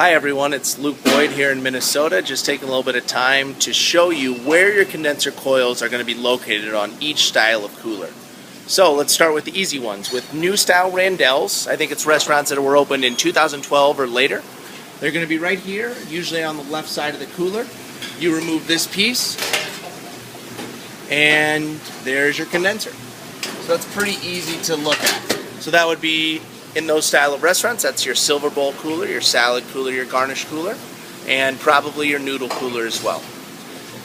Hi everyone, it's Luke Boyd here in Minnesota, just taking a little bit of time to show you where your condenser coils are going to be located on each style of cooler. So let's start with the easy ones. With new style Randell's, I think it's restaurants that were opened in 2012 or later. They're going to be right here, usually on the left side of the cooler. You remove this piece, and there's your condenser. So that's pretty easy to look at. So that would be in those style of restaurants. That's your silver bowl cooler, your salad cooler, your garnish cooler, and probably your noodle cooler as well.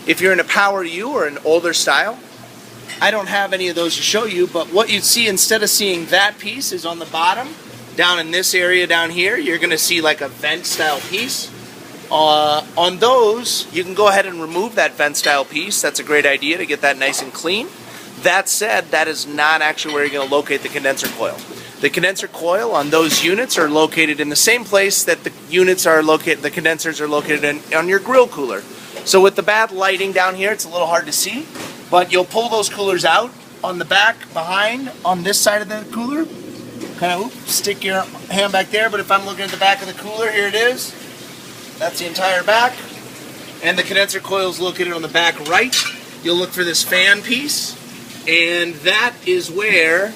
If you're in a Power U or an older style, I don't have any of those to show you, but what you'd see instead of seeing that piece is on the bottom, down in this area down here, you're going to see like a vent style piece. On those, you can go ahead and remove that vent style piece. That's a great idea to get that nice and clean. That said, that is not actually where you're going to locate the condenser coil. The condenser coil on those units are located in the same place that the units are located, the condensers are located on your grill cooler. So with the bad lighting down here, it's a little hard to see, but you'll pull those coolers out on the back, behind, on this side of the cooler. Kind of stick your hand back there, but if I'm looking at the back of the cooler, here it is. That's the entire back. And the condenser coil is located on the back right. You'll look for this fan piece, and that is where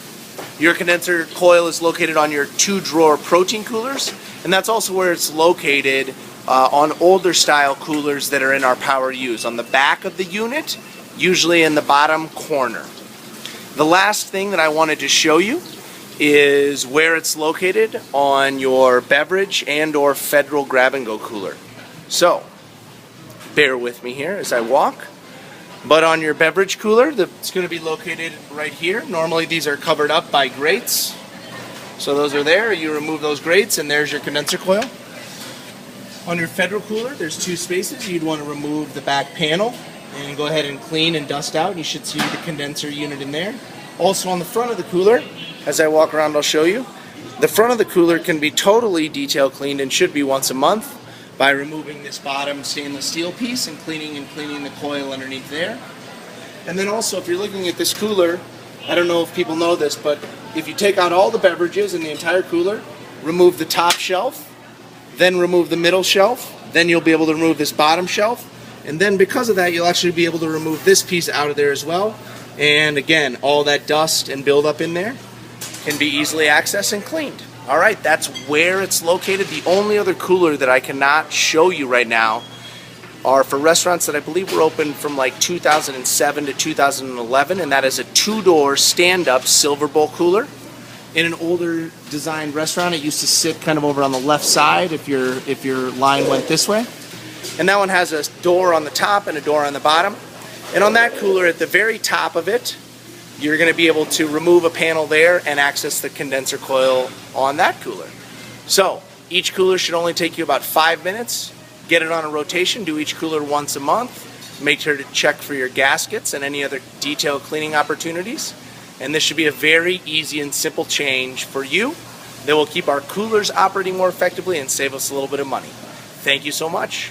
your condenser coil is located on your 2-drawer protein coolers, and that's also where it's located on older style coolers that are in our Power U's, on the back of the unit, usually in the bottom corner. The last thing that I wanted to show you is where it's located on your beverage and or federal grab-and-go cooler. So, bear with me here as I walk. But on your beverage cooler, it's going to be located right here. Normally these are covered up by grates. So those are there. You remove those grates and there's your condenser coil. On your federal cooler, there's 2 spaces. You'd want to remove the back panel and go ahead and clean and dust out. You should see the condenser unit in there. Also on the front of the cooler, as I walk around I'll show you, the front of the cooler can be totally detail cleaned and should be once a month by removing this bottom stainless steel piece and cleaning the coil underneath there. And then also, if you're looking at this cooler, I don't know if people know this, but if you take out all the beverages in the entire cooler, remove the top shelf, then remove the middle shelf, then you'll be able to remove this bottom shelf, and then because of that you'll actually be able to remove this piece out of there as well. And again, all that dust and buildup in there can be easily accessed and cleaned. Alright, that's where it's located. The only other cooler that I cannot show you right now are for restaurants that I believe were open from like 2007 to 2011, and that is a 2-door stand-up silver bowl cooler. In an older designed restaurant, it used to sit kind of over on the left side if your line went this way. And that one has a door on the top and a door on the bottom. And on that cooler, at the very top of it, you're going to be able to remove a panel there and access the condenser coil on that cooler. So each cooler should only take you about 5 minutes. Get it on a rotation, do each cooler once a month. Make sure to check for your gaskets and any other detail cleaning opportunities. And this should be a very easy and simple change for you that will keep our coolers operating more effectively and save us a little bit of money. Thank you so much.